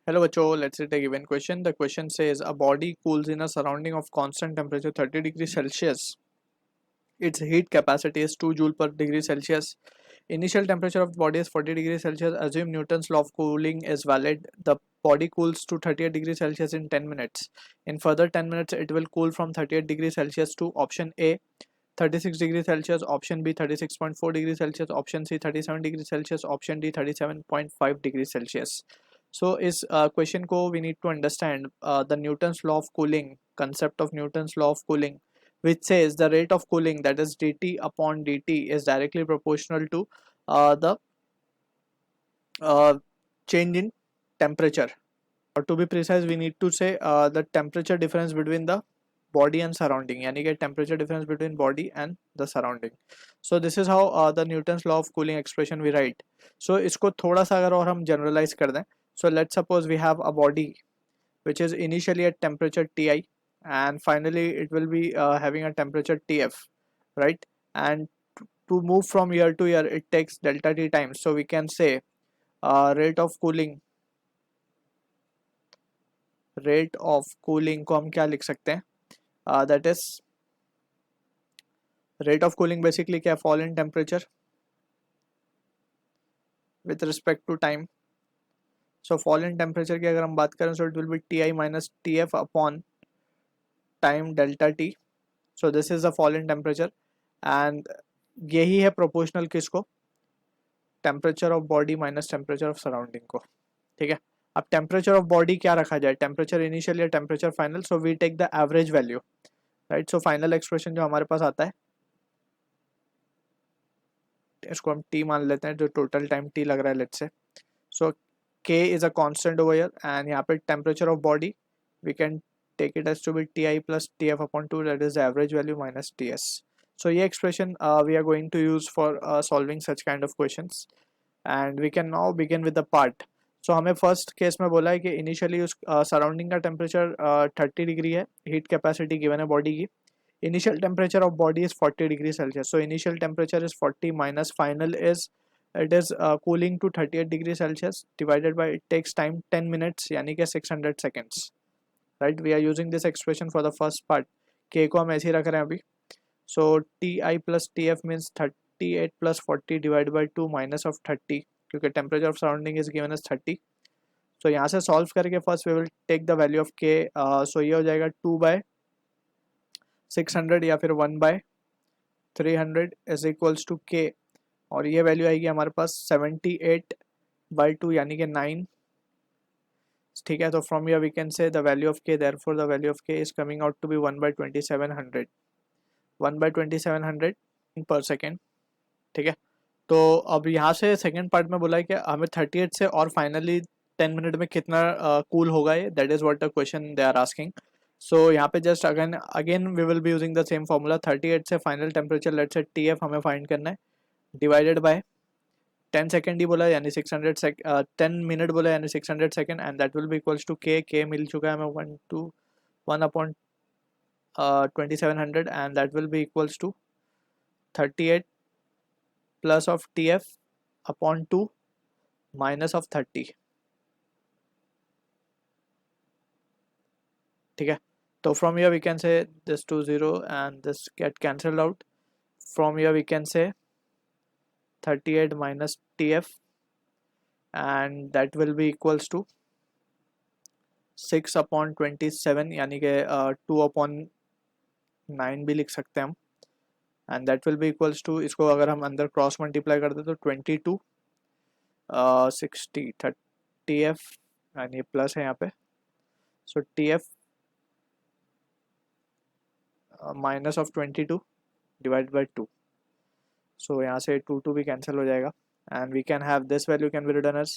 Hello बच्चों, let's take a given question. The question says a body cools in a surrounding of constant temperature 30 degrees Celsius. Its heat capacity is 2 joule per degree Celsius. Initial temperature of the body is 40 degrees Celsius. Assume Newton's law of cooling is valid. The body cools to 38 degrees Celsius in 10 minutes. In further 10 minutes, it will cool from 38 degrees Celsius to option A 36 degrees Celsius, option B 36.4 degrees Celsius, option C 37 degrees Celsius, option D 37.5 degrees Celsius. So is question ko we need to understand the Newton's law of cooling, concept of Newton's law of cooling, which says the rate of cooling, that is dt upon dt, is directly proportional to the uh, change in temperature. Or to be precise, we need to say the temperature difference between the body and surrounding, यानी कि temperature difference between body and the surrounding. So this is how the Newton's law of cooling expression we write. So इसको थोड़ा सा अगर और हम generalize कर दें, so let's suppose we have a body which is initially at temperature Ti and finally it will be having a temperature Tf, right? And to move from here to here it takes delta T times. So we can say rate of cooling को हम क्या लिख सकते हैं, that is rate of cooling basically क्या, fall in temperature with respect to time. So fall in temperature की अगर हम बात करें, so it will be Ti minus Tf upon time delta T. So this is the fall in temperature and यही है proportional किसको, temperature of body minus temperature of surrounding को. ठीक है, अब temperature of body क्या रखा जाए, temperature initial या temperature final. So we take the average value, right? So final expression जो हमारे पास आता है, इसको हम T मान लेते हैं, जो total time T लग रहा है let's say. So K is a constant over here and यहाँ पे temperature of body we can take it as to be Ti plus Tf upon 2, that is the average value minus Ts. So ये expression we are going to use for solving such kind of questions and we can now begin with the part. So हमें first case में बोला है कि initially उस surrounding का temperature 30 degree है, heat capacity given है body की, initial temperature of body is 40 degrees Celsius. So initial temperature is 40 minus final is it is cooling to 38 degrees Celsius divided by it takes time 10 minutes यानी कि 600 seconds, right? We are using this expression for the first part. K को हम ऐसे ही रख रहे हैं अभी. So Ti plus Tf means 38 plus 40 divided by 2 minus of 30 क्योंकि temperature of surrounding is given as 30. So यहाँ से solve करके first we will take the value of K. So ये हो जाएगा 2 by 600 या फिर 1 by 300 is equals to K और ये वैल्यू आएगी हमारे पास 78/2 यानी कि 9. ठीक है, तो from here we can say the value of K, therefore the value of K is coming out to be 1/2700 1/2700 पर सेकेंड. ठीक है, तो अब यहाँ से सेकेंड पार्ट में बोला है कि हमें 38 से और फाइनली 10 मिनट में कितना कूल होगा ये, that is what the question they are asking. So यहाँ पे just again we will be using the same formula. 38 से final temperature let's say Tf हमें फाइंड करना है, डिवाइडेड बाय 10 सेकेंड ही बोला यानी 10 मिनट बोला यानी 600 second and that will be equals to K मिल चुका है हमें 1 upon 2700 and that will be equals to 38 plus of Tf upon 2 minus of 30. ठीक है, तो from here we can say this 2 0 and this get cancelled out. From here we can say 38 minus Tf and that will be equals to 6 upon 27 यानी कि 2 upon 9 भी लिख सकते हैं हम and that will be equals to, इसको अगर हम अंदर क्रॉस मल्टीप्लाई करते तो 22 60 Tf एंड ये प्लस है यहाँ पे. सो Tf minus of 22 divide by 2. सो यहाँ से 2 भी कैंसिल हो जाएगा and we can have this value can be written as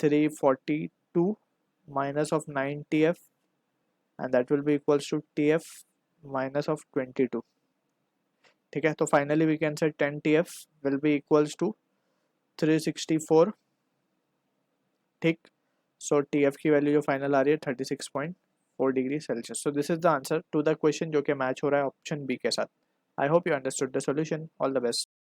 342 minus of 9 Tf and that will be equals to Tf minus of 22. ठीक है, तो finally we can say 10 Tf will be equals to 364. ठीक, so Tf की value जो final आ रही है 36.4 degree Celsius. so this is the answer to the question जो कि मैच हो रहा है ऑप्शन बी के साथ. I hope you understood the solution. All the best.